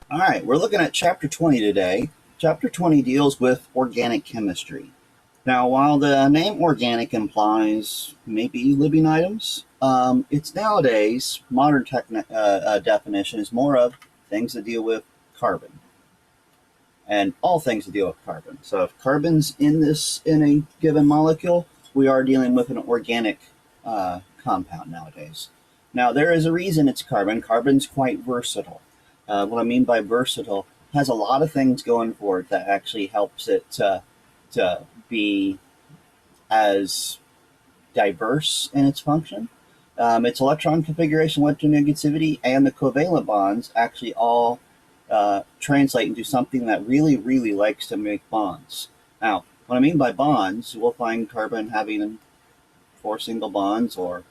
All right, we're looking at Chapter 20 today. Chapter 20 deals with organic chemistry. Now, while the name organic implies maybe living items, it's nowadays, modern definition is more of things that deal with carbon and all things that deal with carbon. So if carbon's in a given molecule, we are dealing with an organic compound nowadays. Now, there is a reason it's carbon. Carbon's quite versatile. What I mean by versatile, has a lot of things going for it that actually helps it to be as diverse in its function. Its electron configuration, electronegativity, and the covalent bonds actually all translate into something that really, really likes to make bonds. Now, what I mean by bonds, we'll find carbon having four single bonds, or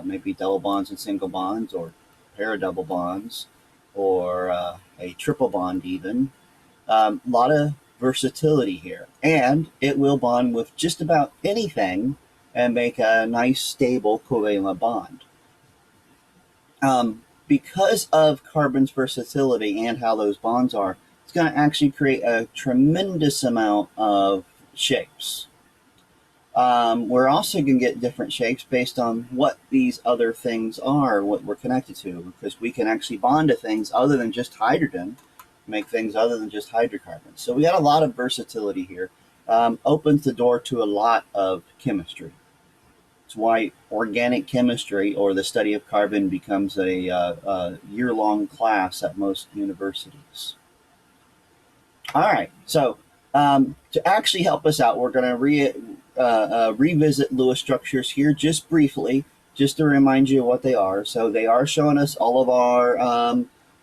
maybe double bonds and single bonds, or pair of double bonds, or a triple bond even. A lot of versatility here, and it will bond with just about anything and make a nice stable covalent bond. Because of carbon's versatility and how those bonds are, it's going to actually create a tremendous amount of shapes. We're also going to get different shapes based on what these other things are, what we're connected to, because we can actually bond to things other than just hydrogen, make things other than just hydrocarbons. So we got a lot of versatility here. Opens the door to a lot of chemistry. It's why organic chemistry, or the study of carbon, becomes a year-long class at most universities. All right, so to actually help us out, we're going to revisit Lewis structures here just briefly, just to remind you of what they are. So they are showing us all of our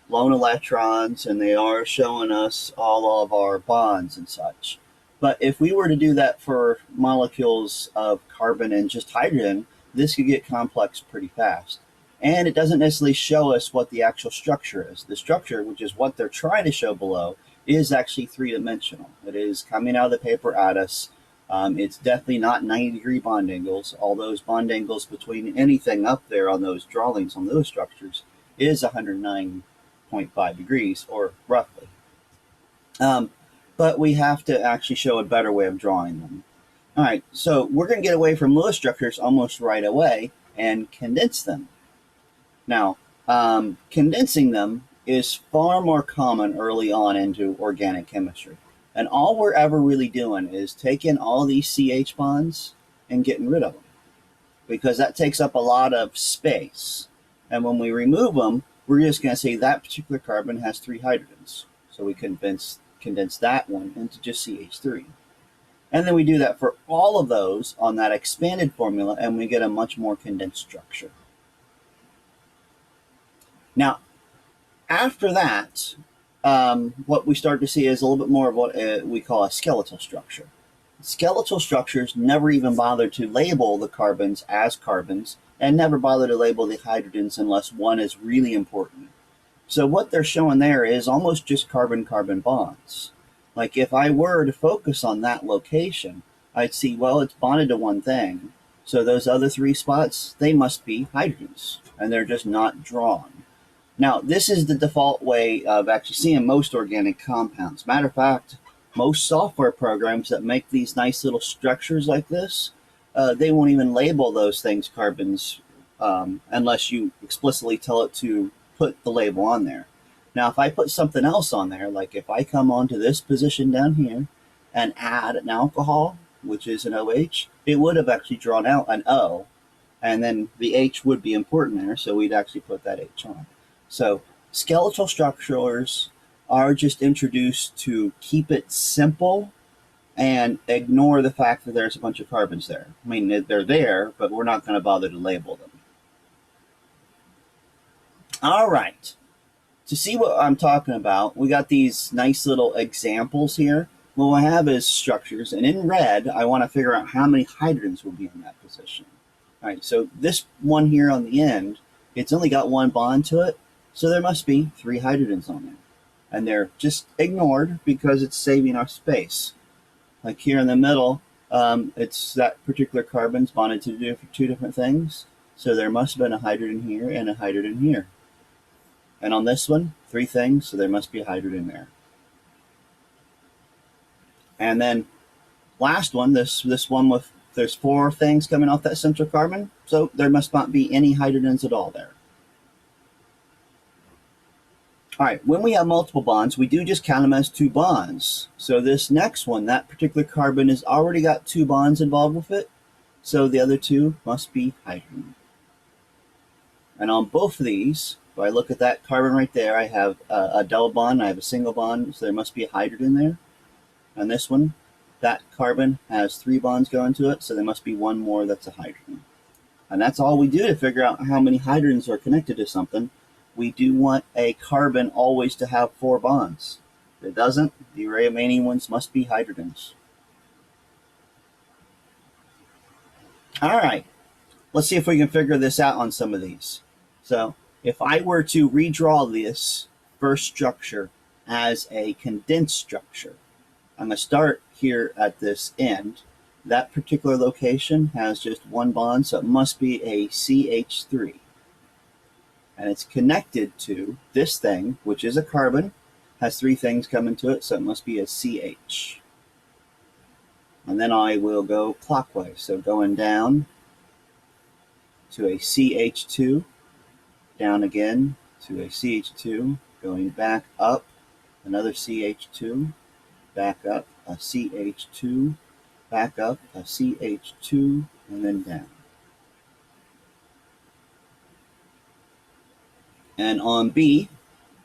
lone electrons, and they are showing us all of our bonds and such. But if we were to do that for molecules of carbon and just hydrogen, this could get complex pretty fast. And it doesn't necessarily show us what the actual structure is. The structure, which is what they're trying to show below, is actually three-dimensional. It is coming out of the paper at us. It's definitely not 90-degree bond angles. All those bond angles between anything up there on those drawings on those structures is 109.5 degrees, or roughly. But we have to actually show a better way of drawing them. All right, so we're going to get away from Lewis structures almost right away and condense them. Now, condensing them is far more common early on into organic chemistry. And all we're ever really doing is taking all these CH bonds and getting rid of them, because that takes up a lot of space. And when we remove them, we're just going to say that particular carbon has three hydrogens. So we condense that one into just CH3. And then we do that for all of those on that expanded formula, and we get a much more condensed structure. Now, after that, what we start to see is a little bit more of what we call a skeletal structure. Skeletal structures never even bother to label the carbons as carbons, and never bother to label the hydrogens unless one is really important. So what they're showing there is almost just carbon-carbon bonds. Like if I were to focus on that location, I'd see, well, it's bonded to one thing. So those other three spots, they must be hydrogens, and they're just not drawn. Now, this is the default way of actually seeing most organic compounds. Matter of fact, most software programs that make these nice little structures like this, they won't even label those things carbons unless you explicitly tell it to put the label on there. Now, if I put something else on there, like if I come onto this position down here and add an alcohol, which is an OH, it would have actually drawn out an O, and then the H would be important there, so we'd actually put that H on. So skeletal structures are just introduced to keep it simple and ignore the fact that there's a bunch of carbons there. I mean, they're there, but we're not going to bother to label them. All right. To see what I'm talking about, we got these nice little examples here. What we have is structures, and in red, I want to figure out how many hydrogens will be in that position. All right, so this one here on the end, it's only got one bond to it, so there must be three hydrogens on there. And they're just ignored because it's saving our space. Like here in the middle, it's that particular carbon's bonded to two different things, so there must have been a hydrogen here and a hydrogen here. And on this one, 3 things, so there must be a hydrogen there. And then last one, this one with, there's 4 things coming off that central carbon, so there must not be any hydrogens at all there. All right, when we have multiple bonds, we do just count them as 2 bonds. So this next one, that particular carbon has already got 2 bonds involved with it, so the other 2 must be hydrogen. And on both of these, if I look at that carbon right there, I have a double bond, I have a single bond, so there must be a hydrogen there. On this one, that carbon has 3 bonds going to it, so there must be 1 more that's a hydrogen. And that's all we do to figure out how many hydrogens are connected to something. We do want a carbon always to have 4 bonds. If it doesn't, the remaining ones must be hydrogens. All right, let's see if we can figure this out on some of these. So if I were to redraw this first structure as a condensed structure, I'm going to start here at this end. That particular location has just 1 bond, so it must be a CH3. And it's connected to this thing, which is a carbon, has 3 things coming to it, so it must be a CH. And then I will go clockwise, so going down to a CH2, down again to a CH2, going back up, another CH2, back up, a CH2, back up, a CH2, and then down. And on B,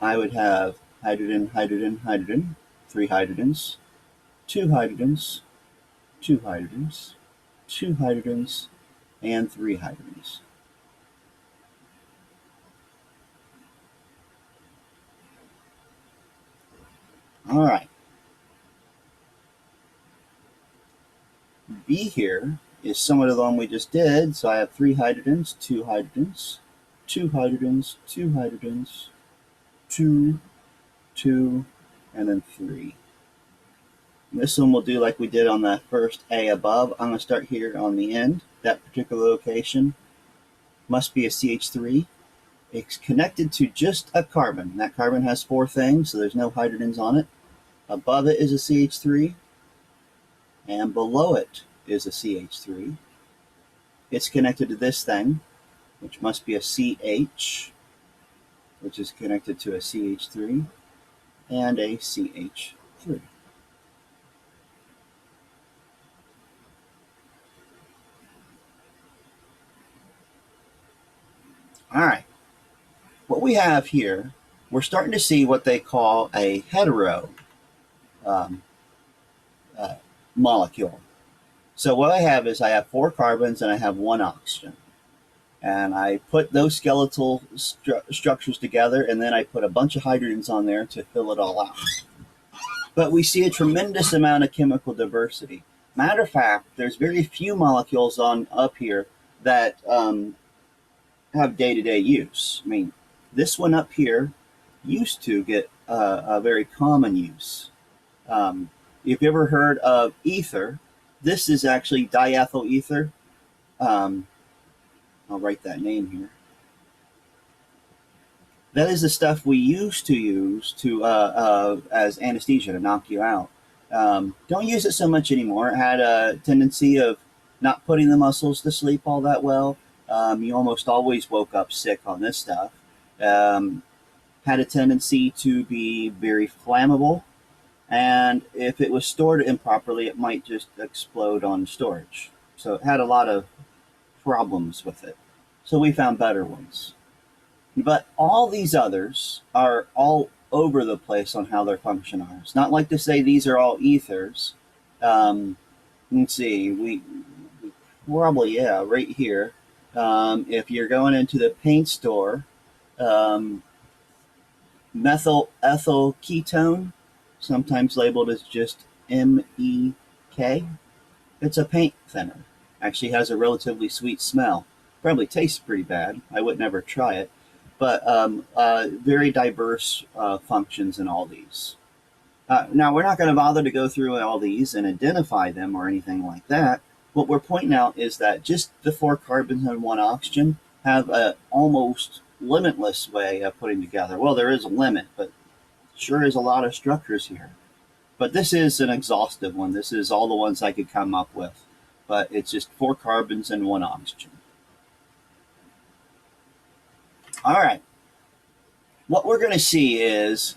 I would have hydrogen, hydrogen, hydrogen, 3 hydrogens, 2 hydrogens, 2 hydrogens, 2 hydrogens, and 3 hydrogens. All right. B here is similar to the one we just did, so I have 3 hydrogens, 2 hydrogens, 2 hydrogens, 2 hydrogens, 2, 2, and then 3. And this one we'll do like we did on that first A above. I'm going to start here on the end. That particular location must be a CH3. It's connected to just a carbon. That carbon has 4 things, so there's no hydrogens on it. Above it is a CH3, and below it is a CH3. It's connected to this thing, which must be a CH, which is connected to a CH3 and a CH3. All right, what we have here, we're starting to see what they call a hetero molecule. So what I have is I have 4 carbons and I have 1 oxygen. And I put those skeletal structures together, and then I put a bunch of hydrogens on there to fill it all out. But we see a tremendous amount of chemical diversity. Matter of fact, there's very few molecules on up here that have day-to-day use. I mean, this one up here used to get a very common use. If you ever heard of ether, this is actually diethyl ether. I'll write that name here. That is the stuff we used to use to as anesthesia to knock you out. Don't use it so much anymore. It had a tendency of not putting the muscles to sleep all that well. You almost always woke up sick on this stuff. Had a tendency to be very flammable, and if it was stored improperly, it might just explode on storage. So it had a lot of problems with it. So we found better ones. But all these others are all over the place on how their function are. It's not like to say these are all ethers. Let's see, we probably, yeah, right here. If you're going into the paint store, methyl ethyl ketone, sometimes labeled as just MEK. It's a paint thinner. Actually has a relatively sweet smell. Probably tastes pretty bad. I would never try it. But very diverse functions in all these. Now, we're not going to bother to go through all these and identify them or anything like that. What we're pointing out is that just the 4 carbons and 1 oxygen have a almost limitless way of putting together. Well, there is a limit, but sure is a lot of structures here. But this is an exhaustive one. This is all the ones I could come up with. But it's just 4 carbons and 1 oxygen. All right. What we're going to see is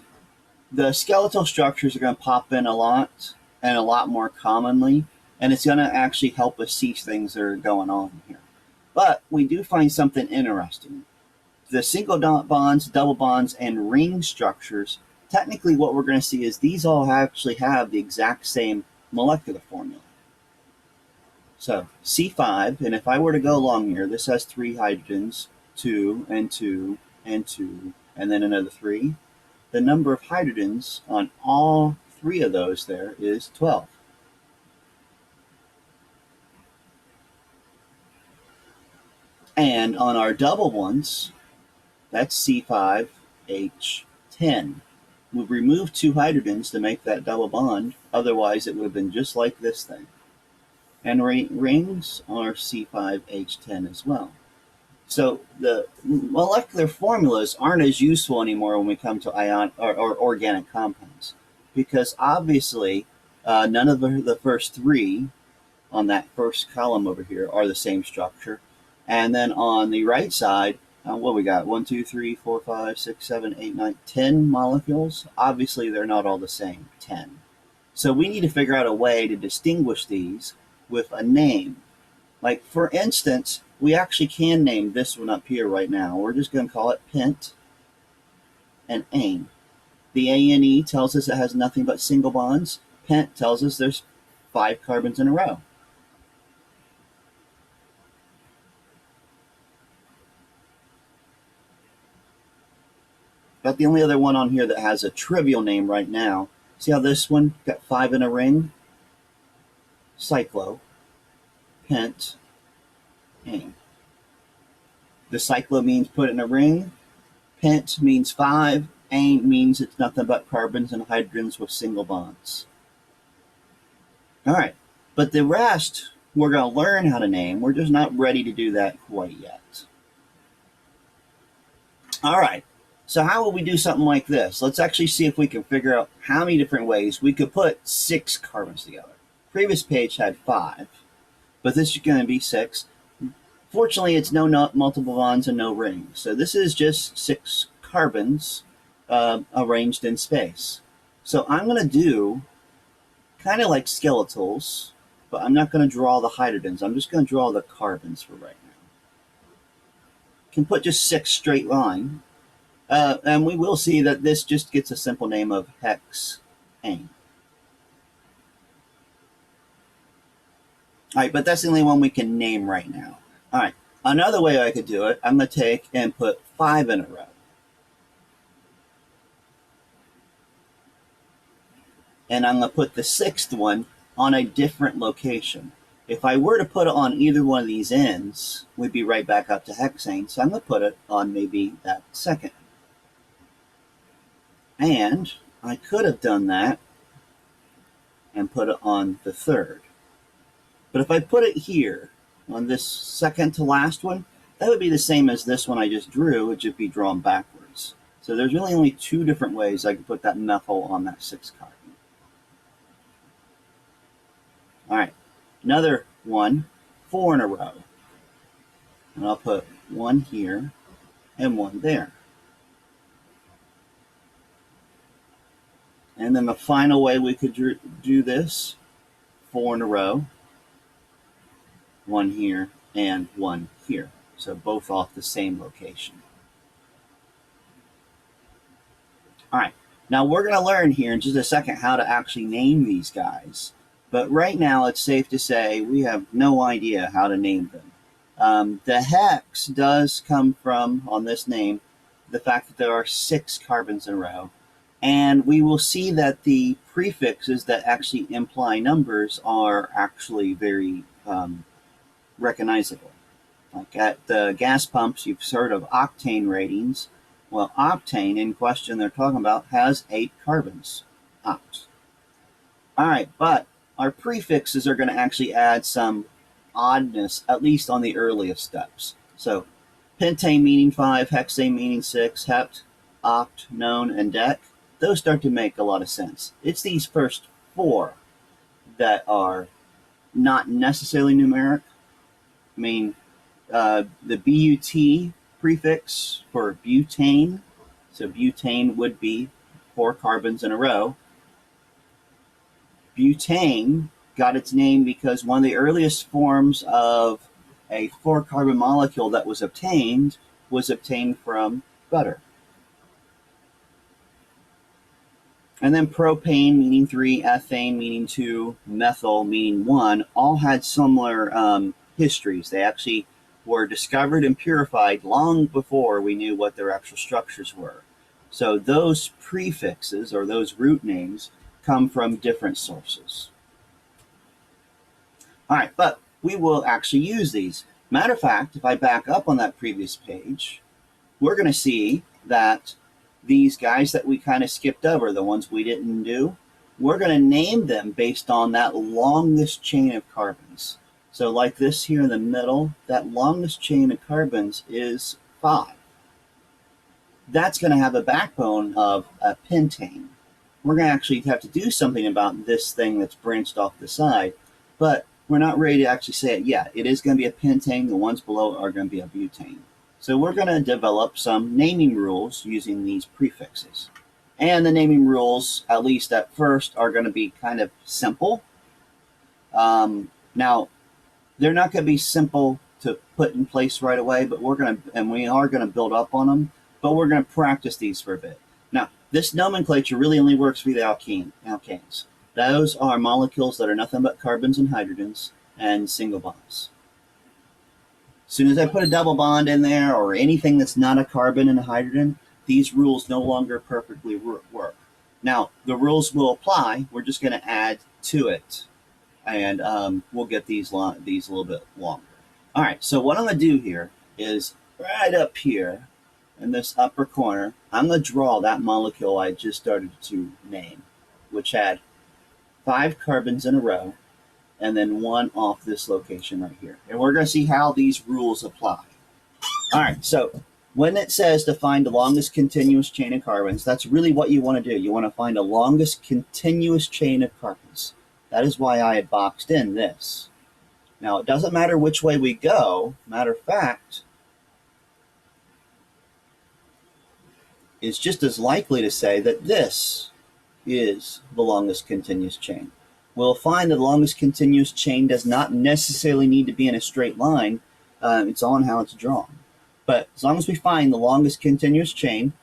the skeletal structures are going to pop in a lot and a lot more commonly, and it's going to actually help us see things that are going on here. But we do find something interesting. The single bonds, double bonds, and ring structures, technically what we're going to see is these all actually have the exact same molecular formula. So C5, and if I were to go along here, this has 3 hydrogens, 2 and 2 and 2, and then another 3. The number of hydrogens on all 3 of those there is 12. And on our double ones, that's C5H10. We've removed 2 hydrogens to make that double bond, otherwise it would have been just like this thing. And rings are C5H10 as well. So the molecular formulas aren't as useful anymore when we come to ion or organic compounds, because obviously none of the first 3 on that first column over here are the same structure. And then on the right side, what we got? 1, 2, 3, 4, 5, 6, 7, 8, 9, 10 molecules. Obviously, they're not all the same, 10. So we need to figure out a way to distinguish these with a name. Like, for instance, we actually can name this one up here right now. We're just going to call it pent and ane. The ANE tells us it has nothing but single bonds. Pent tells us there's 5 carbons in a row. But the only other one on here that has a trivial name right now, see how this one got 5 in a ring? Cyclo, pent, ane. The cyclo means put in a ring, pent means 5, ane means it's nothing but carbons and hydrogens with single bonds. All right, but the rest we're going to learn how to name. We're just not ready to do that quite yet. All right. So how will we do something like this? Let's actually see if we can figure out how many different ways we could put 6 carbons together. Previous page had 5, but this is going to be 6. Fortunately, it's no multiple bonds and no rings. So this is just 6 carbons arranged in space. So I'm going to do kind of like skeletals, but I'm not going to draw the hydrogens. I'm just going to draw the carbons for right now. Can put just 6 straight line. And we will see that this just gets a simple name of hexane. All right, but that's the only one we can name right now. All right, another way I could do it, I'm going to take and put 5 in a row. And I'm going to put the 6th one on a different location. If I were to put it on either one of these ends, we'd be right back up to hexane. So I'm going to put it on maybe that second. And I could have done that and put it on the 3rd. But if I put it here on this second to last one, that would be the same as this one I just drew. It would just be drawn backwards. So there's really only 2 different ways I can put that methyl on that 6 carbon. All right, another one, 4 in a row. And I'll put 1 here and 1 there. And then the final way we could do this, 4 in a row, 1 here and 1 here. So both off the same location. All right, now we're going to learn here in just a second how to actually name these guys. But right now it's safe to say we have no idea how to name them. The hex does come from, on this name, the fact that there are 6 carbons in a row. And we will see that the prefixes that actually imply numbers are actually very recognizable. Like at the gas pumps, you've heard of octane ratings. Well, octane in question they're talking about has 8 carbons. Oct. All right, but our prefixes are going to actually add some oddness, at least on the earliest steps. So Pentane meaning 5, hexane meaning 6, hept, oct, non, and dec. Those start to make a lot of sense. It's these first 4 that are not necessarily numeric. I mean, the BUT prefix for butane, so butane would be 4 carbons in a row. Butane got its name because one of the earliest forms of a 4-carbon molecule that was obtained from butter. And then propane meaning 3, ethane meaning 2, methyl meaning 1, all had similar histories. They actually were discovered and purified long before we knew what their actual structures were. So those prefixes, or those root names, come from different sources. All right, but we will actually use these. Matter of fact, if I back up on that previous page, we're going to see that these guys that we kind of skipped over, the ones we didn't do, we're going to name them based on that longest chain of carbons. So like this here in the middle, that longest chain of carbons is 5. That's going to have a backbone of a pentane. We're going to actually have to do something about this thing that's branched off the side, but we're not ready to actually say it yet. It is going to be a pentane. The ones below are going to be a butane. So we're going to develop some naming rules using these prefixes. And the naming rules, at least at first, are going to be kind of simple. Now, they're not going to be simple to put in place right away, but we are going to build up on them, but we're going to practice these for a bit. Now, this nomenclature really only works for the alkanes. Those are molecules that are nothing but carbons and hydrogens and single bonds. As soon as I put a double bond in there or anything that's not a carbon and a hydrogen, these rules no longer perfectly work. Now, the rules will apply. We're just going to add to it, and we'll get these a little bit longer. All right, so what I'm going to do here is right up here in this upper corner, I'm going to draw that molecule I just started to name, which had 5 carbons in a row, and then 1 off this location right here. And we're going to see how these rules apply. All right, so when it says to find the longest continuous chain of carbons, that's really what you want to do. You want to find the longest continuous chain of carbons. That is why I had boxed in this. Now, it doesn't matter which way we go. Matter of fact, it's just as likely to say that this is the longest continuous chain. We'll find the longest continuous chain does not necessarily need to be in a straight line. It's on how it's drawn. But as long as we find the longest continuous chain,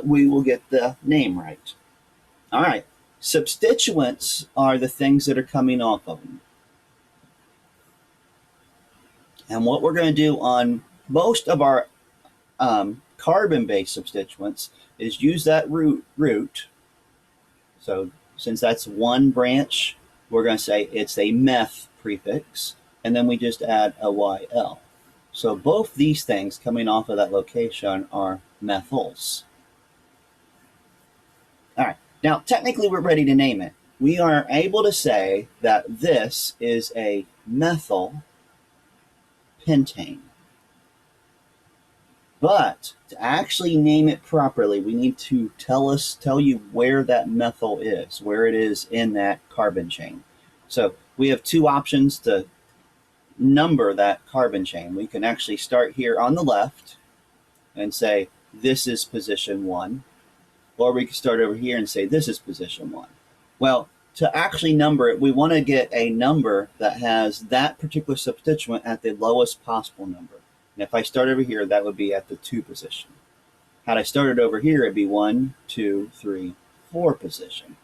we will get the name right. All right, substituents are the things that are coming off of them. And what we're going to do on most of our carbon-based substituents is use that root. So since that's one branch, we're going to say it's a meth prefix, and then we just add a YL. So both these things coming off of that location are methyls. All right, now technically we're ready to name it. We are able to say that this is a methyl pentane. But to actually name it properly, we need to tell you where that methyl is, where it is in that carbon chain. So we have 2 options to number that carbon chain. We can actually start here on the left and say this is position 1, or we can start over here and say this is position 1. Well, to actually number it, we want to get a number that has that particular substituent at the lowest possible number. And if I start over here, that would be at the 2 position. Had I started over here, it'd be 1, 2, 3, 4 position.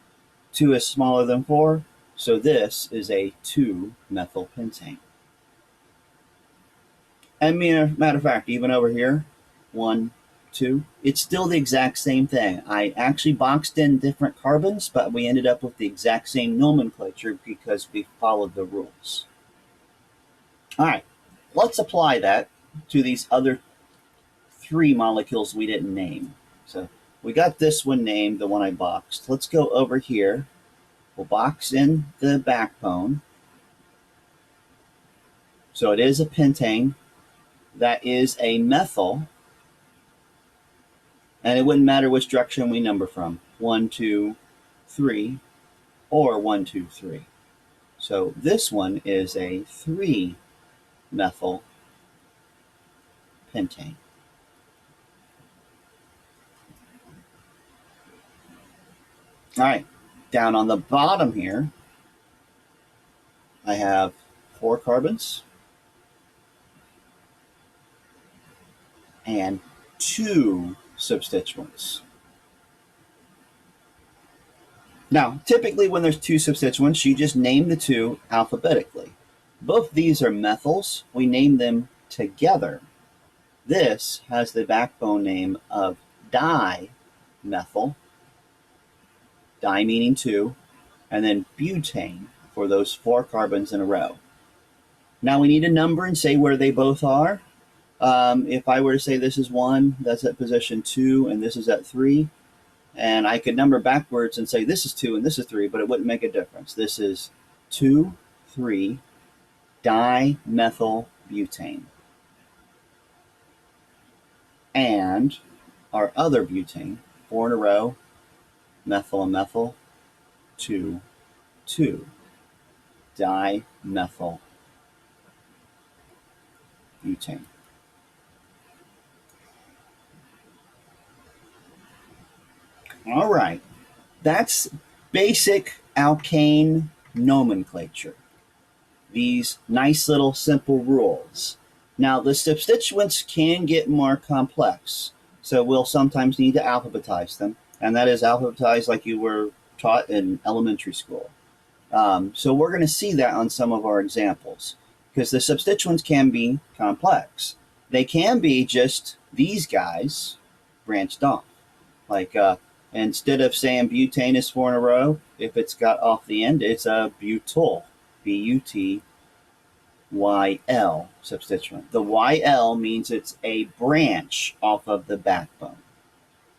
2 is smaller than 4, so this is a 2-methylpentane. And matter of fact, even over here, 1, 2, it's still the exact same thing. I actually boxed in different carbons, but we ended up with the exact same nomenclature because we followed the rules. All right, let's apply that to these other 3 molecules we didn't name. So we got this one named, the one I boxed. Let's go over here. We'll box in the backbone. So it is a pentane. that is a methyl, and it wouldn't matter which direction we number from, 1, 2, 3, or 1, 2, 3. So this one is a 3-methyl pentane. All right, down on the bottom here, I have 4 carbons and 2 substituents. Now, typically when there's 2 substituents, you just name the 2 alphabetically. Both these are methyls. We name them together. This has the backbone name of dimethyl, di meaning 2, and then butane for those 4 carbons in a row. Now we need a number and say where they both are. If I were to say this is 1, that's at position 2, and this is at 3, and I could number backwards and say this is 2 and this is 3, but it wouldn't make a difference. This is 2, 3, dimethyl butane. And our other butane, 4 in a row, methyl and methyl, 2, 2, dimethyl butane. All right, that's basic alkane nomenclature. These nice little simple rules. Now the substituents can get more complex, so we'll sometimes need to alphabetize them, and that is alphabetized like you were taught in elementary school. So we're going to see that on some of our examples, because the substituents can be complex. They can be just these guys branched off. Like instead of saying butane is 4 in a row, if it's got off the end, it's a butyl, B-U-T-Y-L substituent. The YL means it's a branch off of the backbone.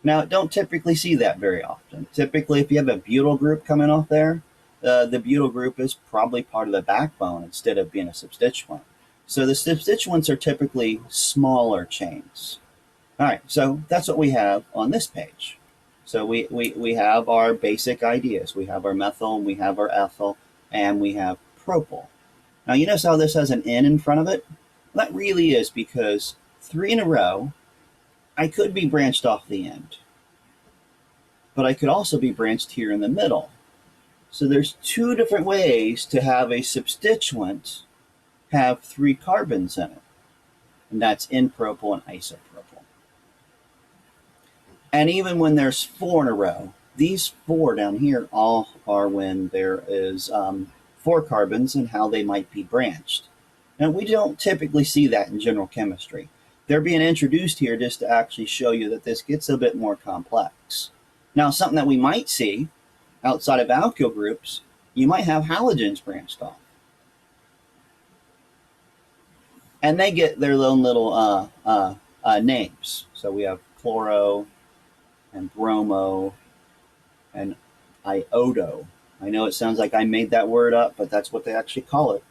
Now, don't typically see that very often. Typically, if you have a butyl group coming off there, the butyl group is probably part of the backbone instead of being a substituent. So the substituents are typically smaller chains. All right, so that's what we have on this page. So we have our basic ideas. We have our methyl, we have our ethyl, and we have propyl. Now you notice how this has an N in front of it? Well, that really is because 3 in a row, I could be branched off the end. But I could also be branched here in the middle. So there's 2 different ways to have a substituent have 3 carbons in it. And that's N-propyl and isopropyl. And even when there's 4 in a row, these 4 down here all are when there is 4 carbons and how they might be branched. Now we don't typically see that in general chemistry. They're being introduced here just to actually show you that this gets a bit more complex. Now something that we might see outside of alkyl groups, you might have halogens branched off. And they get their own little names. So we have chloro and bromo and iodo. I know it sounds like I made that word up, but that's what they actually call it.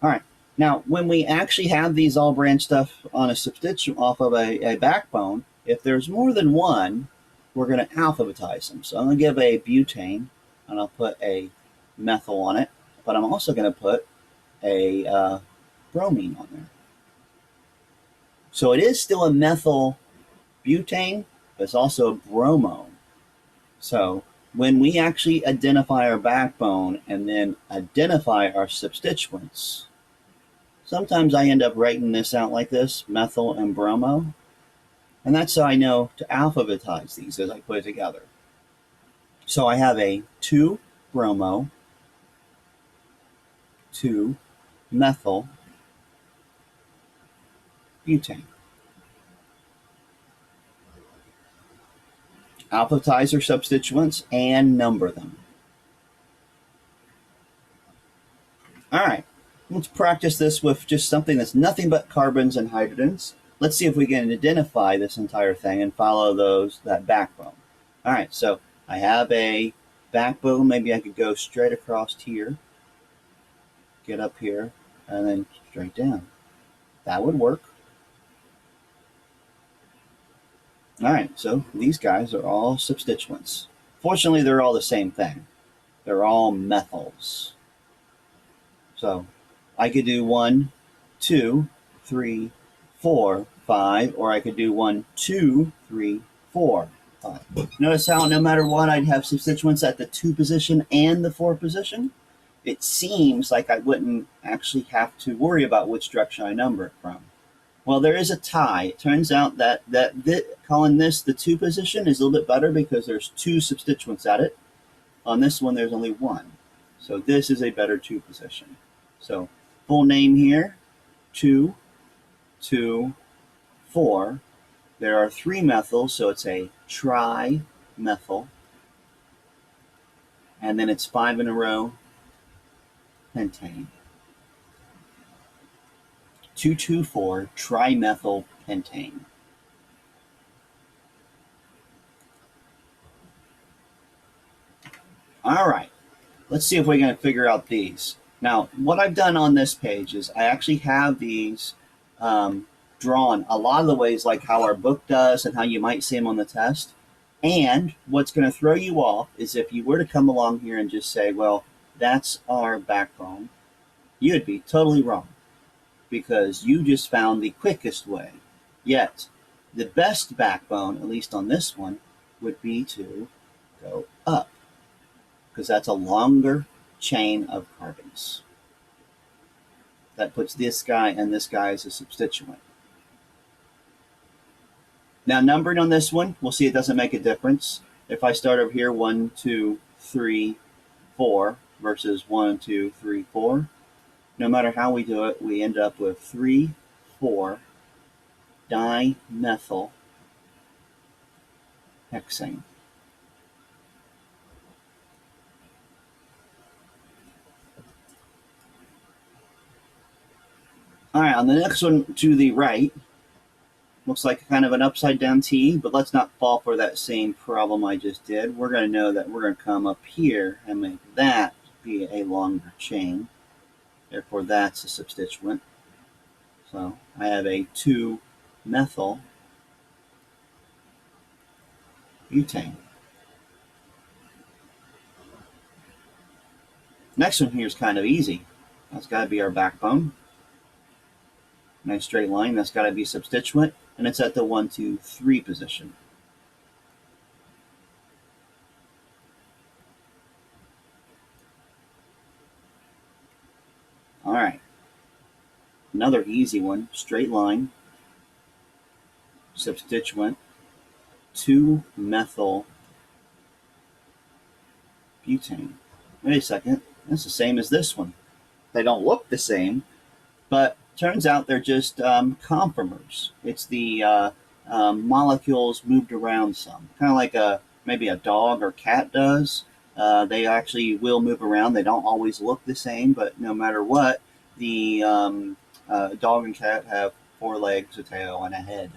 All right. Now, when we actually have these all branched off on a substituent off of a backbone, if there's more than one, we're going to alphabetize them. So I'm going to give a butane, and I'll put a methyl on it, but I'm also going to put a bromine on there. So it is still a methyl butane, but it's also a bromo. So when we actually identify our backbone and then identify our substituents, sometimes I end up writing this out like this, methyl and bromo. And that's how I know to alphabetize these as I put it together. So I have a 2-bromo, 2-methyl butane. Alphabetize our substituents and number them. All right, let's practice this with just something that's nothing but carbons and hydrogens. Let's see if we can identify this entire thing and follow that backbone. All right, so I have a backbone. Maybe I could go straight across here, get up here, and then straight down. That would work. All right, so these guys are all substituents. Fortunately, they're all the same thing. They're all methyls. So I could do 1, 2, 3, 4, 5, or I could do 1, 2, 3, 4, 5. Notice how no matter what, I'd have substituents at the 2 position and the 4 position. It seems like I wouldn't actually have to worry about which direction I number it from. Well, there is a tie. It turns out that calling this the 2 position is a little bit better because there's 2 substituents at it. On this one, there's only 1. So this is a better 2 position. So full name here, 2, 2, 4. There are 3 methyls, so it's a trimethyl. And then it's 5 in a row, pentane. 2,2,4 trimethyl pentane. All right, let's see if we can figure out these. Now, what I've done on this page is I actually have these drawn a lot of the ways like how our book does and how you might see them on the test. And what's going to throw you off is if you were to come along here and just say, well, that's our backbone, you'd be totally wrong because you just found the quickest way. Yet, the best backbone, at least on this one, would be to go up because that's a longer chain of carbons. That puts this guy and this guy as a substituent. Now, numbering on this one, we'll see it doesn't make a difference. If I start over here, 1, 2, 3, 4 versus 1, 2, 3, 4, no matter how we do it, we end up with 3, 4 dimethyl hexane. All right, on the next one to the right, looks like kind of an upside down T, but let's not fall for that same problem I just did. We're going to know that we're going to come up here and make that be a longer chain. Therefore, that's a substituent. So I have a 2-methyl butane. Next one here is kind of easy. That's got to be our backbone. Nice straight line. That's got to be substituent, and it's at the 1, 2, 3 position. All right. Another easy one. Straight line. Substituent. 2-methyl butane. Wait a second. That's the same as this one. They don't look the same, but turns out they're just conformers. It's the molecules moved around some, kind of like maybe a dog or cat does. They actually will move around. They don't always look the same, but no matter what, the dog and cat have 4 legs, a tail, and a head.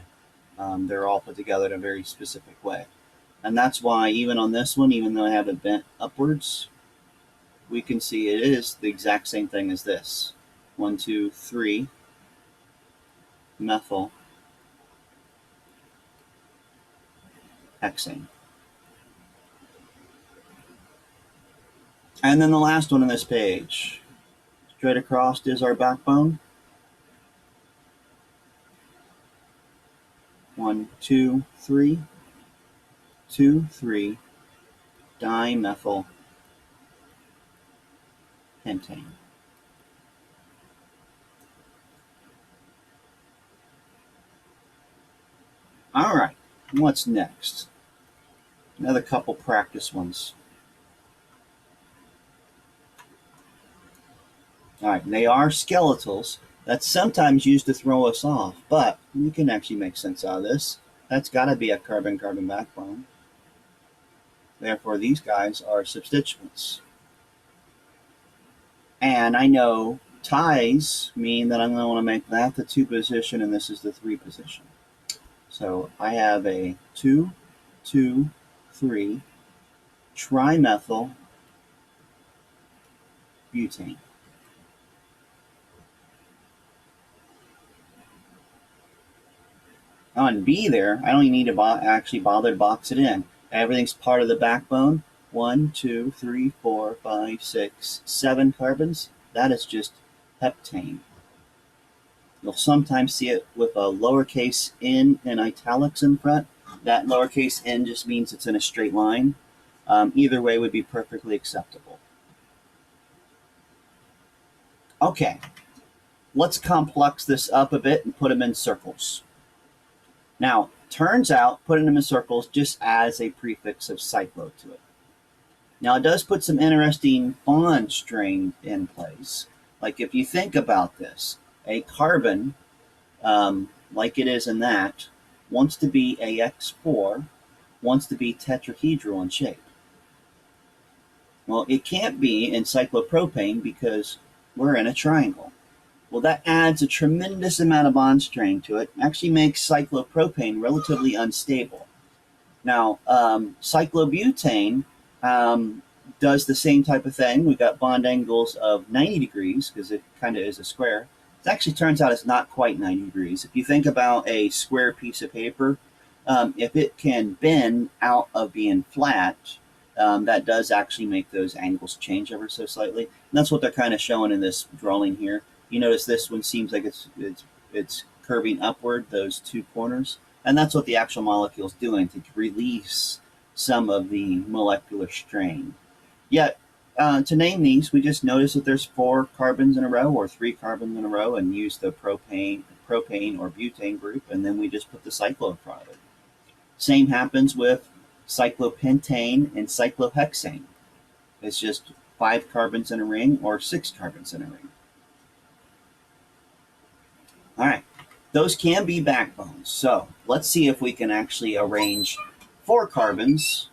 They're all put together in a very specific way. And that's why even on this one, even though I have it bent upwards, we can see it is the exact same thing as this. 1, 2, 3 methyl hexane. And then the last one on this page. Straight across is our backbone. 1, 2, 3, 2, 3 dimethyl pentane. All right, what's next? Another couple practice ones. All right, they are skeletals. That's sometimes used to throw us off, but we can actually make sense out of this. That's got to be a carbon-carbon backbone. Therefore, these guys are substituents. And I know ties mean that I'm going to want to make that the 2 position and this is the 3 position. So I have a 2, 2, 3 trimethyl butane. on B there, I don't even need to actually bother to box it in. Everything's part of the backbone. 1, 2, 3, 4, 5, 6, 7 carbons. That is just heptane. You'll sometimes see it with a lowercase n and italics in front. That lowercase n just means it's in a straight line. Either way would be perfectly acceptable. Okay, let's complex this up a bit and put them in circles. Now, turns out putting them in circles just adds a prefix of cyclo to it. Now, it does put some interesting bond strength in place. Like if you think about this, a carbon, like it is in that, wants to be AX4, wants to be tetrahedral in shape. Well, it can't be in cyclopropane because we're in a triangle. Well, that adds a tremendous amount of bond strength to it. Actually makes cyclopropane relatively unstable. Now, cyclobutane does the same type of thing. We've got bond angles of 90 degrees because it kind of is a square. It actually turns out it's not quite 90 degrees. If you think about a square piece of paper, if it can bend out of being flat, that does actually make those angles change ever so slightly. And that's what they're kind of showing in this drawing here. You notice this one seems like it's curving upward, those two corners. And that's what the actual molecule is doing to release some of the molecular strain. Yet, to name these, we just notice that there's 4 carbons in a row or 3 carbons in a row and use the propane or butane group, and then we just put the cyclo in front of it. Same happens with cyclopentane and cyclohexane. It's just 5 carbons in a ring or 6 carbons in a ring. All right, those can be backbones. So let's see if we can actually arrange 4 carbons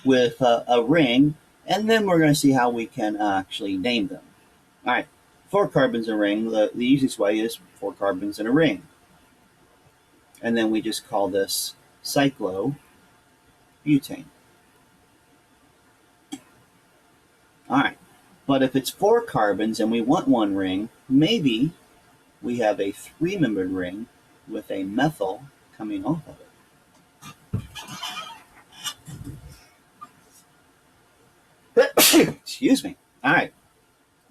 with a ring, and then we're going to see how we can actually name them. All right, 4 carbons in a ring. The easiest way is 4 carbons in a ring. And then we just call this cyclobutane. All right, but if it's 4 carbons and we want 1 ring, maybe we have a 3-membered ring with a methyl coming off of it. Excuse me. All right,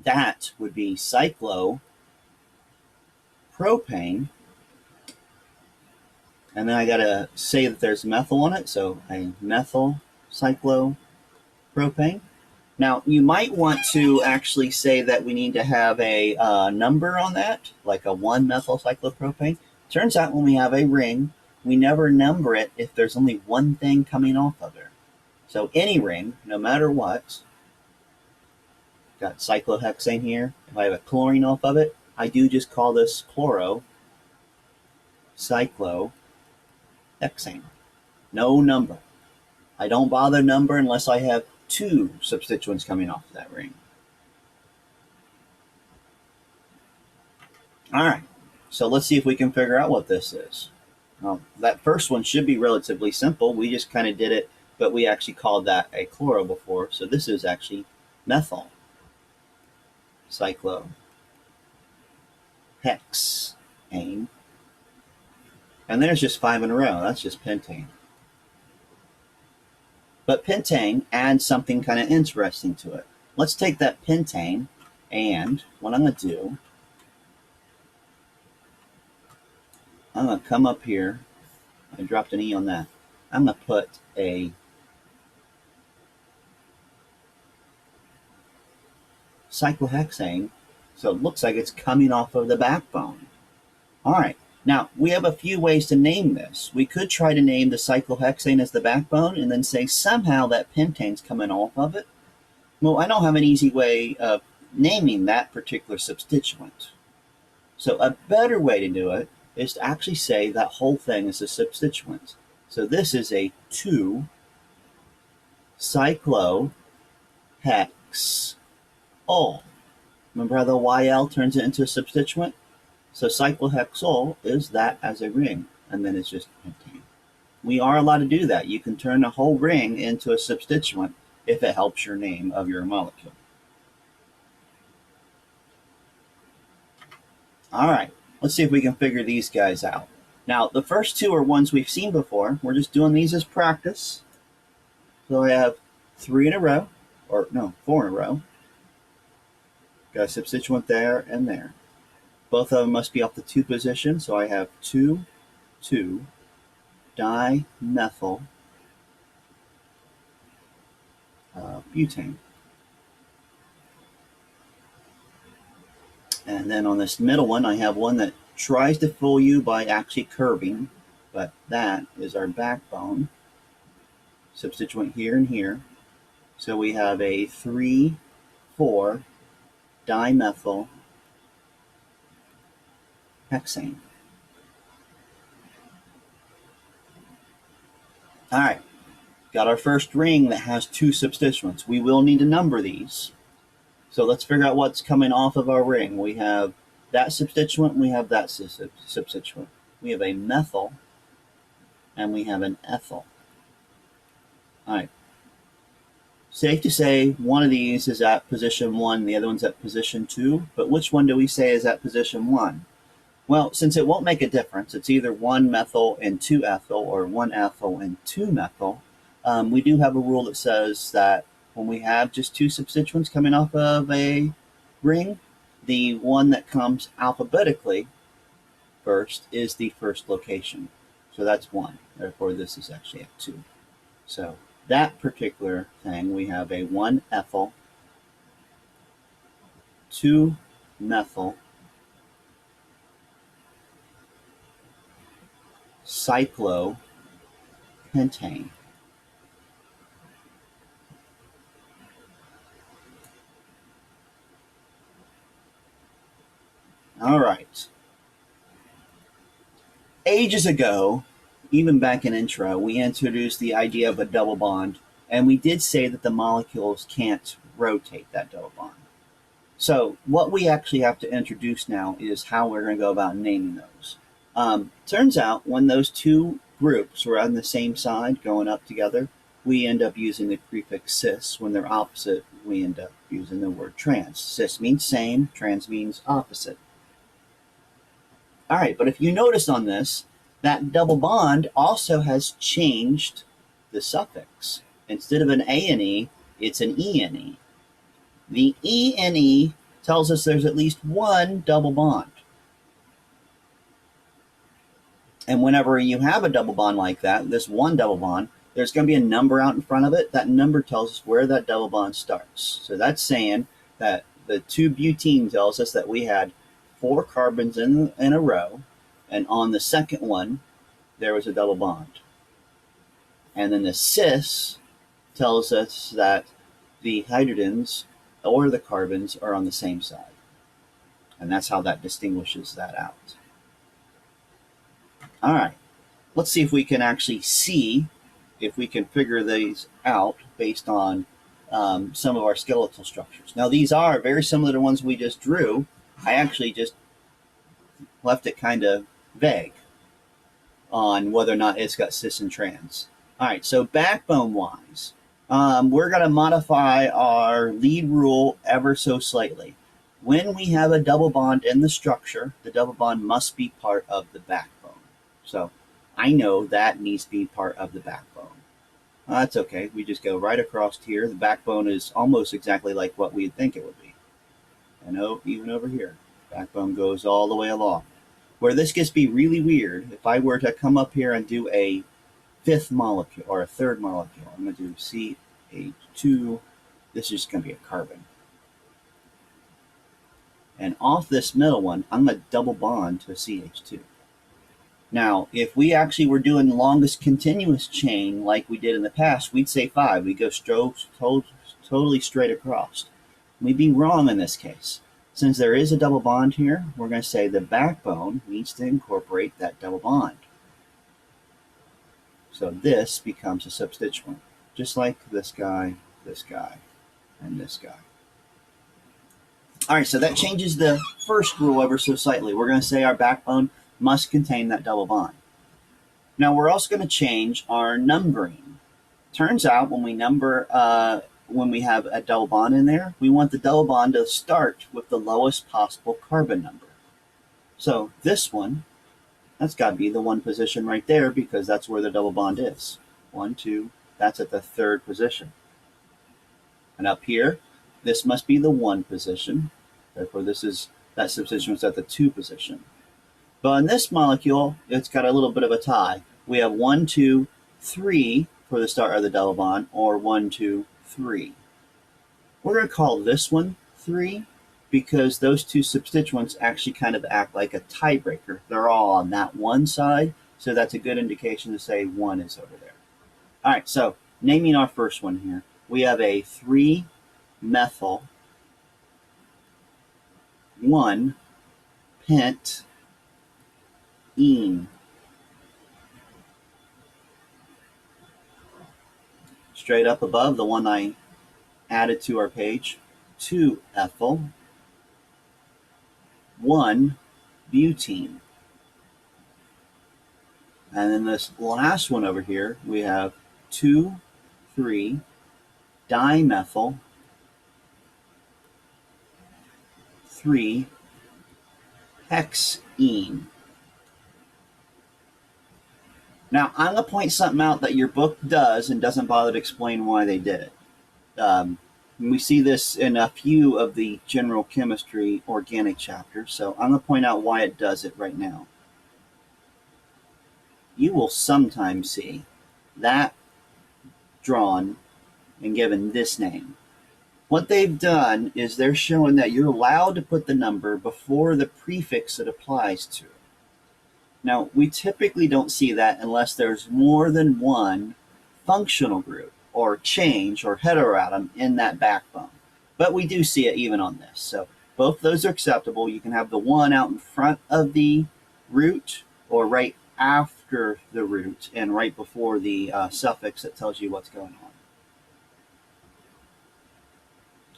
that would be cyclopropane, and then I gotta say that there's methyl on it, so a methyl cyclopropane. Now, you might want to actually say that we need to have a number on that, like a 1-methyl-cyclopropane. Turns out when we have a ring, we never number it if there's only one thing coming off of it. So any ring, no matter what, got cyclohexane here. If I have a chlorine off of it, I do just call this chloro cyclohexane. No number. I don't bother number unless I have 2 substituents coming off of that ring. All right, so let's see if we can figure out what this is. Well, that first one should be relatively simple. We just kind of did it, but we actually called that a chloro before. So this is actually methyl cyclohexane. And there's just 5 in a row. That's just pentane. But pentane adds something kind of interesting to it. Let's take that pentane, and what I'm going to do, I'm going to come up here. I dropped an E on that. I'm going to put a cyclohexane, so it looks like it's coming off of the backbone. All right. Now, we have a few ways to name this. We could try to name the cyclohexane as the backbone and then say somehow that pentane's coming off of it. Well, I don't have an easy way of naming that particular substituent. So a better way to do it is to actually say that whole thing is a substituent. So this is a 2-cyclohexol. Remember how the YL turns it into a substituent? So cyclohexol is that as a ring, and then it's just pentane. We are allowed to do that. You can turn a whole ring into a substituent if it helps your name of your molecule. All right, let's see if we can figure these guys out. Now, the first two are ones we've seen before. We're just doing these as practice. So I have 3 in a row, or no, 4 in a row. Got a substituent there and there. Both of them must be off the 2 position, so I have 2, 2, dimethyl butane. And then on this middle one, I have one that tries to fool you by actually curving, but that is our backbone. Substituent here and here. So we have a 3, 4 dimethyl hexane. All right, got our first ring that has 2 substituents. We will need to number these. So let's figure out what's coming off of our ring. We have that substituent, we have that substituent. We have a methyl, and we have an ethyl. All right. Safe to say one of these is at position 1, the other one's at position 2, but which one do we say is at position 1? Well, since it won't make a difference, it's either 1 methyl and 2 ethyl or 1 ethyl and 2 methyl, we do have a rule that says that when we have just 2 substituents coming off of a ring, the one that comes alphabetically first is the first location. So that's 1. Therefore, this is actually at 2. So that particular thing, we have a 1 ethyl, 2 methyl, cyclopentane. All right. Ages ago, even back in intro, we introduced the idea of a double bond, and we did say that the molecules can't rotate that double bond. So what we actually have to introduce now is how we're going to go about naming those. Turns out when those 2 groups were on the same side going up together, we end up using the prefix cis. When they're opposite, we end up using the word trans. Cis means same, trans means opposite. All right, but if you notice on this, that double bond also has changed the suffix. Instead of an A and E, it's an E and E. The E and E tells us there's at least 1 double bond. And whenever you have a double bond like that, this 1 double bond, there's going to be a number out in front of it. That number tells us where that double bond starts. So that's saying that the 2-butene tells us that we had 4 carbons in a row, and on the second one, there was a double bond. And then the cis tells us that the hydrogens or the carbons are on the same side. And that's how that distinguishes that out. All right, let's see if we can actually see if we can figure these out based on some of our skeletal structures. Now, these are very similar to ones we just drew. I actually just left it kind of vague on whether or not it's got cis and trans. All right, so backbone-wise, we're going to modify our lead rule ever so slightly. When we have a double bond in the structure, the double bond must be part of the backbone. So I know that needs to be part of the backbone. That's okay. We just go right across here. The backbone is almost exactly like what we'd think it would be. And even over here, backbone goes all the way along. Where this gets to be really weird, if I were to come up here and do a 5th molecule or a 3rd molecule, I'm going to do CH2. This is just going to be a carbon. And off this middle one, I'm going to double bond to a CH2. Now, if we actually were doing the longest continuous chain like we did in the past, we'd say 5. We'd go totally straight across. We'd be wrong in this case. Since there is a double bond here, we're going to say the backbone needs to incorporate that double bond. So this becomes a substituent, just like this guy, and this guy. All right, so that changes the first rule ever so slightly. We're going to say our backbone must contain that double bond. Now we're also going to change our numbering. Turns out when we number, when we have a double bond in there, we want the double bond to start with the lowest possible carbon number. So this one That's got to be the 1 position right there because that's where the double bond is. 1, 2, that's at the 3rd position. And up here, this must be the 1 position. Therefore, that substitution was at the 2 position. But in this molecule, it's got a little bit of a tie. We have 1, 2, 3 for the start of the double bond, or 1, 2, 3. We're going to call this one 3 because those 2 substituents actually kind of act like a tiebreaker. They're all on that one side, so that's a good indication to say 1 is over there. All right, so naming our first one here, we have a 3-methyl 1-pent-ene. Straight up above, the one I added to our page, 2-ethyl 1-butene. And then this last one over here, we have 2,3-dimethyl 3-hexene. Now, I'm going to point something out that your book does and doesn't bother to explain why they did it. We see this in a few of the general chemistry organic chapters, so I'm going to point out why it does it right now. You will sometimes see that drawn and given this name. What they've done is they're showing that you're allowed to put the number before the prefix it applies to. Now, we typically don't see that unless there's more than one functional group or change or heteroatom in that backbone. But we do see it even on this. So both those are acceptable. You can have the 1 out in front of the root or right after the root and right before the suffix that tells you what's going on.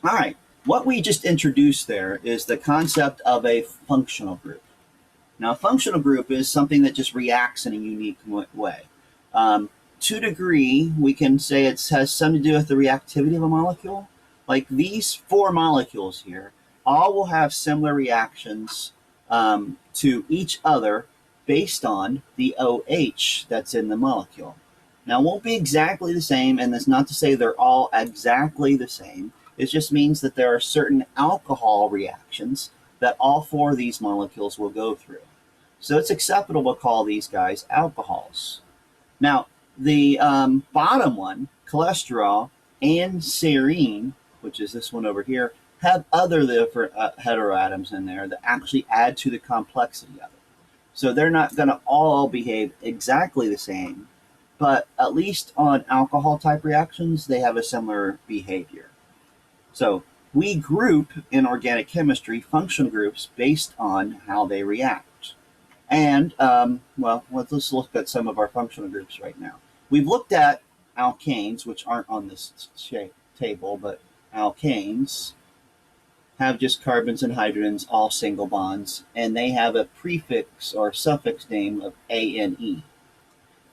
All right, what we just introduced there is the concept of a functional group. Now, a functional group is something that just reacts in a unique way. To a degree, we can say it has something to do with the reactivity of a molecule. Like these 4 molecules here, all will have similar reactions to each other based on the OH that's in the molecule. Now, it won't be exactly the same, and that's not to say they're all exactly the same. It just means that there are certain alcohol reactions that all 4 of these molecules will go through. So it's acceptable to call these guys alcohols. Now, the bottom one, cholesterol and serine, which is this one over here, have other different heteroatoms in there that actually add to the complexity of it. So they're not going to all behave exactly the same, but at least on alcohol type reactions, they have a similar behavior. So we group in organic chemistry functional groups based on how they react. And, well, let's look at some of our functional groups right now. We've looked at alkanes, which aren't on this table, but alkanes have just carbons and hydrogens, all single bonds, and they have a prefix or suffix name of ane.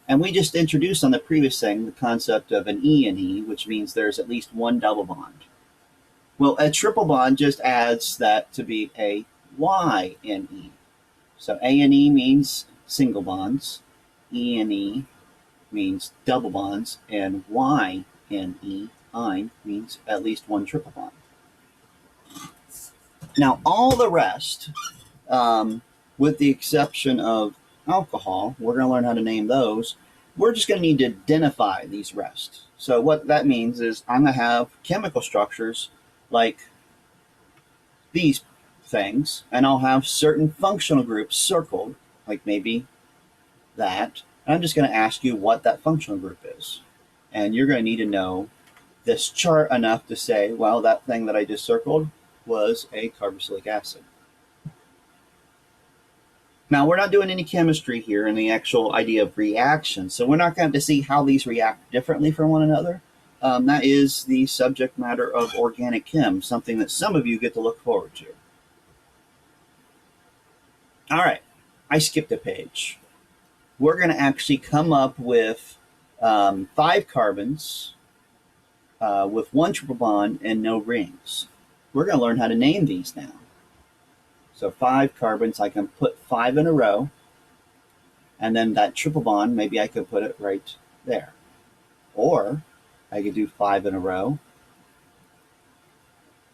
And we just introduced on the previous thing the concept of an ene, which means there's at least one double bond. Well, a triple bond just adds that to be a yne. So ane means single bonds, ene means double bonds, and yne, ine, means at least one triple bond. Now, all the rest, with the exception of alcohol, we're going to learn how to name those. We're just going to need to identify these rest. So what that means is I'm going to have chemical structures like these things, and I'll have certain functional groups circled, like maybe that. And I'm just going to ask you what that functional group is. And you're going to need to know this chart enough to say, well, that thing that I just circled was a carboxylic acid. Now, we're not doing any chemistry here in the actual idea of reaction, so we're not going to see how these react differently from one another. That is the subject matter of organic chem, something that some of you get to look forward to. All right, I skipped a page. We're going to actually come up with 5 carbons with 1 triple bond and no rings. We're going to learn how to name these now. So 5 carbons, I can put 5 in a row. And then that triple bond, maybe I could put it right there. Or I could do 5 in a row,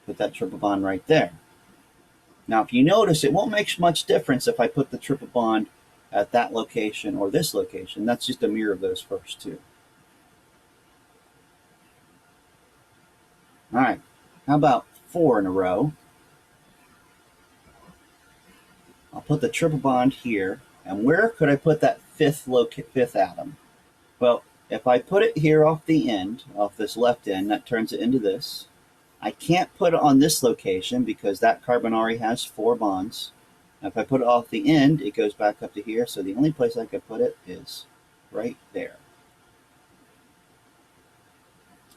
put that triple bond right there. Now, if you notice, it won't make much difference if I put the triple bond at that location or this location. That's just a mirror of those first two. All right, how about 4 in a row? I'll put the triple bond here. And where could I put that fifth atom? Well, if I put it here off the end, off this left end, that turns it into this. I can't put it on this location because that carbon already has 4 bonds. Now, if I put it off the end, it goes back up to here. So the only place I could put it is right there.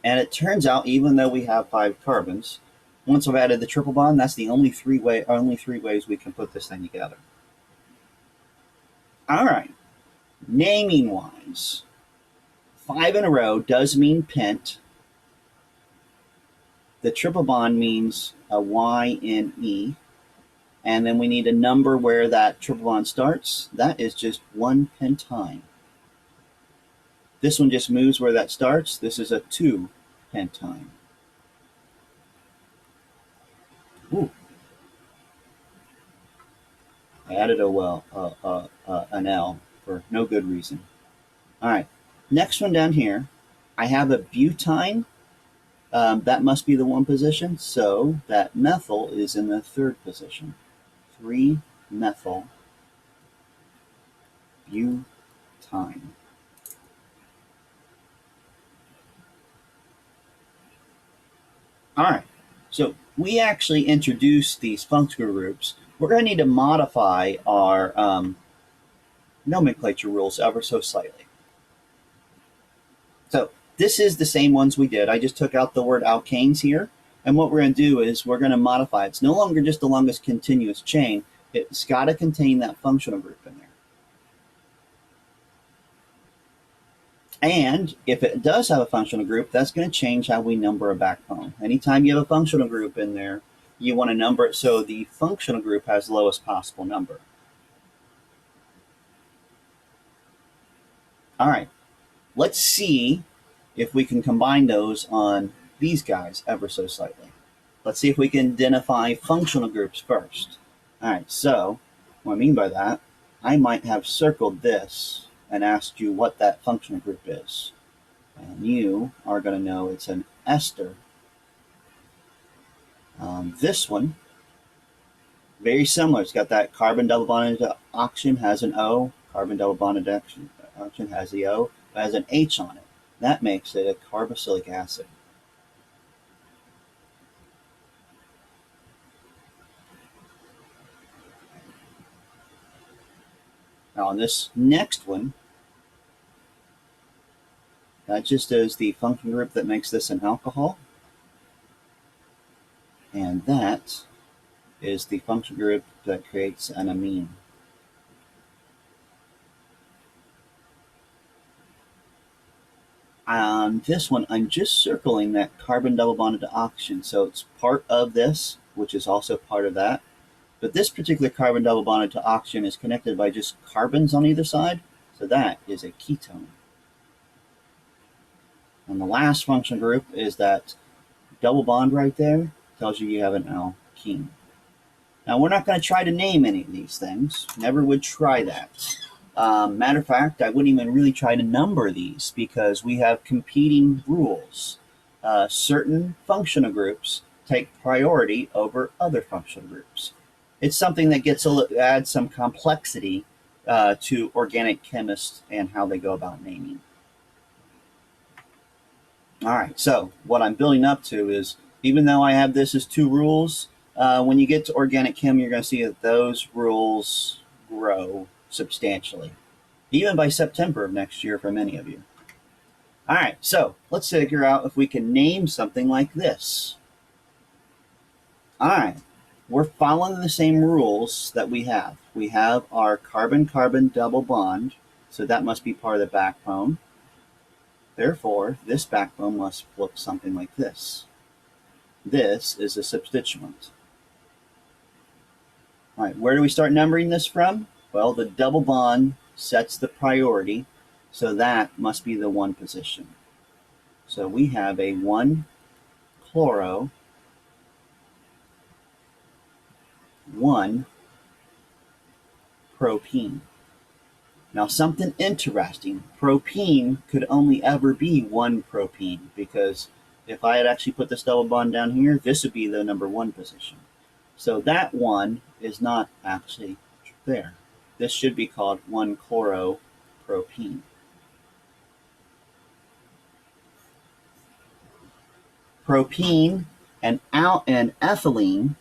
And it turns out, even though we have 5 carbons, once I've added the triple bond, that's the only three ways we can put this thing together. All right, naming wise, 5 in a row does mean pent. The triple bond means a Y in E. And then we need a number where that triple bond starts. That is just 1 pentyne. This one just moves where that starts. This is a 2 pentyne. Ooh. I added an L for no good reason. All right, next one down here, I have a butene. That must be the 1 position, so that methyl is in the 3rd position. 3-methyl butene. All right, so we actually introduced these functional groups. We're going to need to modify our nomenclature rules ever so slightly. So this is the same ones we did. I just took out the word alkanes here. And what we're going to do is we're going to modify it. It's no longer just the longest continuous chain. It's got to contain that functional group in there. And if it does have a functional group, that's going to change how we number a backbone. Anytime you have a functional group in there, you want to number it so the functional group has the lowest possible number. All right, let's see if we can combine those on these guys ever so slightly. Let's see if we can identify functional groups first. All right, so what I mean by that, I might have circled this and asked you what that functional group is. And you are going to know it's an ester. This one, very similar. It's got that carbon double bonded to oxygen, has an O. Carbon double bonded to oxygen has the O, but has an H on it. That makes it a carboxylic acid. Now on this next one, that just is the functional group that makes this an alcohol. And that is the functional group that creates an amine. On this one, I'm just circling that carbon double bonded to oxygen. So it's part of this, which is also part of that. But this particular carbon double bonded to oxygen is connected by just carbons on either side. So that is a ketone. And the last functional group is that double bond right there. Tells you have an alkene. Now, we're not going to try to name any of these things. Never would try that. Matter of fact, I wouldn't even really try to number these because we have competing rules. Certain functional groups take priority over other functional groups. It's something that adds some complexity to organic chemists and how they go about naming. All right, so what I'm building up to is, even though I have this as 2 rules, when you get to organic chem, you're going to see that those rules grow substantially, even by September of next year for many of you. All right, so let's figure out if we can name something like this. All right, we're following the same rules that we have. We have our carbon-carbon double bond, so that must be part of the backbone. Therefore, this backbone must look something like this. This is a substituent. All right, where do we start numbering this from? Well, the double bond sets the priority, so that must be the 1 position. So we have a 1-chloro, 1-propene. Now something interesting, propene could only ever be 1-propene, because if I had actually put this double bond down here, this would be the number 1 position. So that 1 is not actually there. This should be called 1-chloropropene. Propene and ethylene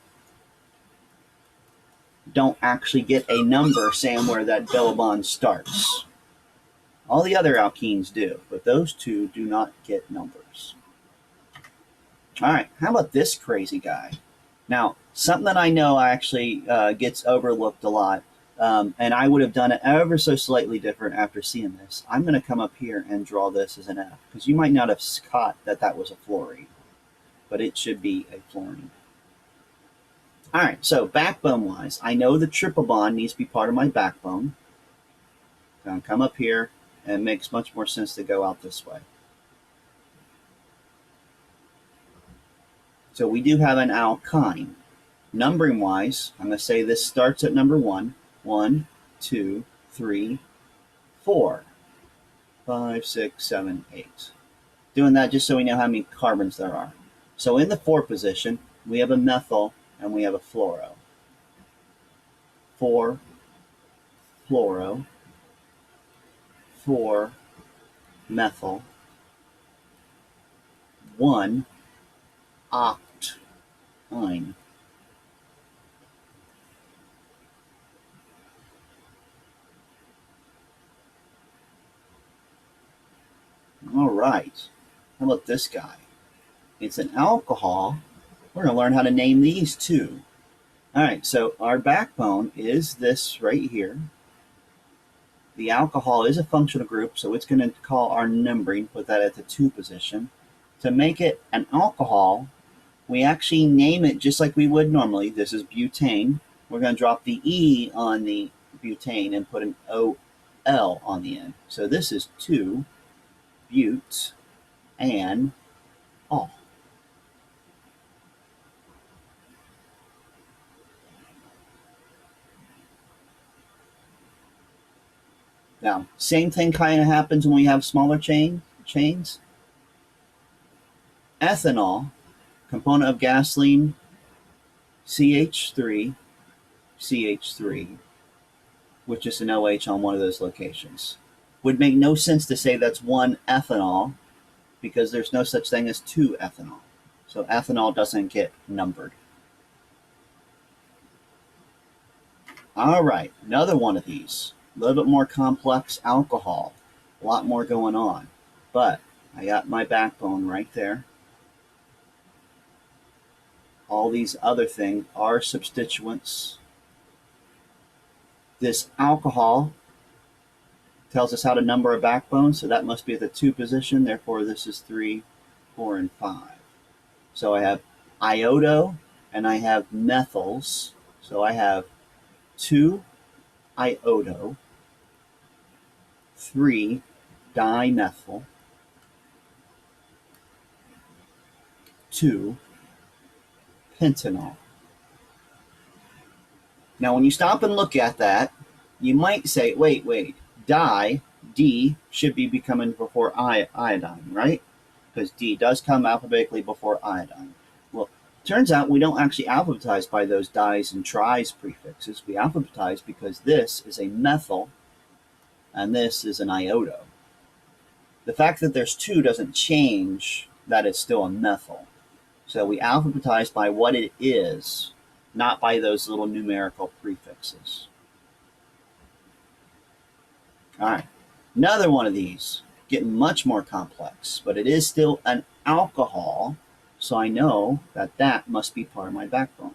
don't actually get a number saying where that double bond starts. All the other alkenes do, but those two do not get numbers. All right, how about this crazy guy? Now, something that I know actually gets overlooked a lot, and I would have done it ever so slightly different after seeing this. I'm going to come up here and draw this as an F, because you might not have caught that that was a fluorine, but it should be a fluorine. All right, so backbone-wise, I know the triple bond needs to be part of my backbone. I'm going to come up here, and it makes much more sense to go out this way. So we do have an alkyne. Numbering-wise, I'm going to say this starts at number 1. 1, 2, 3, 4, 5, 6, 7, 8. Doing that just so we know how many carbons there are. So in the 4 position, we have a methyl and we have a fluoro. 4, fluoro, 4, methyl, 1, octyne. All right, how about this guy? It's an alcohol. We're going to learn how to name these too. All right, so our backbone is this right here. The alcohol is a functional group, so it's going to call our numbering, put that at the 2 position. To make it an alcohol, we actually name it just like we would normally. This is butane. We're going to drop the E on the butane and put an OL on the end. So this is 2-bute and all. Now, same thing kind of happens when we have smaller chains. Ethanol, component of gasoline, CH3, CH3, which is an OH on one of those locations. Would make no sense to say that's 1 ethanol, because there's no such thing as 2 ethanol. So ethanol doesn't get numbered. All right, another one of these. A little bit more complex alcohol. A lot more going on. But I got my backbone right there. All these other things are substituents. This alcohol tells us how to number a backbone, so that must be at the 2 position. Therefore, this is 3, 4, and 5. So I have iodo and I have methyls. So I have 2 iodo, 3 dimethyl, 2 pentanol. Now, when you stop and look at that, you might say, wait, D should be becoming before iodine, right? Because D does come alphabetically before iodine. Well, turns out we don't actually alphabetize by those dis and tris prefixes. We alphabetize because this is a methyl and this is an iodo. The fact that there's 2 doesn't change that it's still a methyl. So we alphabetize by what it is, not by those little numerical prefixes. All right, another one of these, getting much more complex, but it is still an alcohol, so I know that that must be part of my backbone.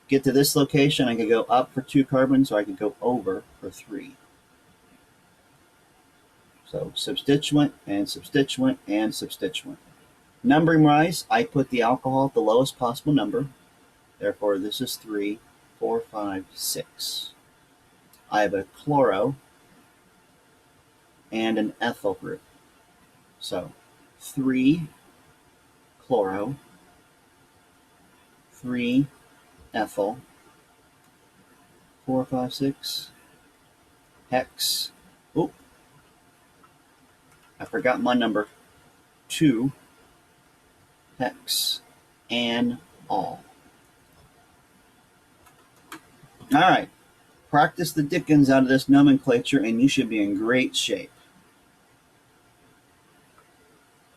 Get to this location, I could go up for 2 carbons, or I could go over for 3. So substituent and substituent and substituent. Numbering wise, I put the alcohol at the lowest possible number. Therefore, this is 3, 4, 5, 6. I have a chloro, and an ethyl group. So 3 chloro, 3 ethyl, 4, 5, 6 hex. Oh, I forgot my number. 2 hex and all. All right. Practice the dickens out of this nomenclature and you should be in great shape.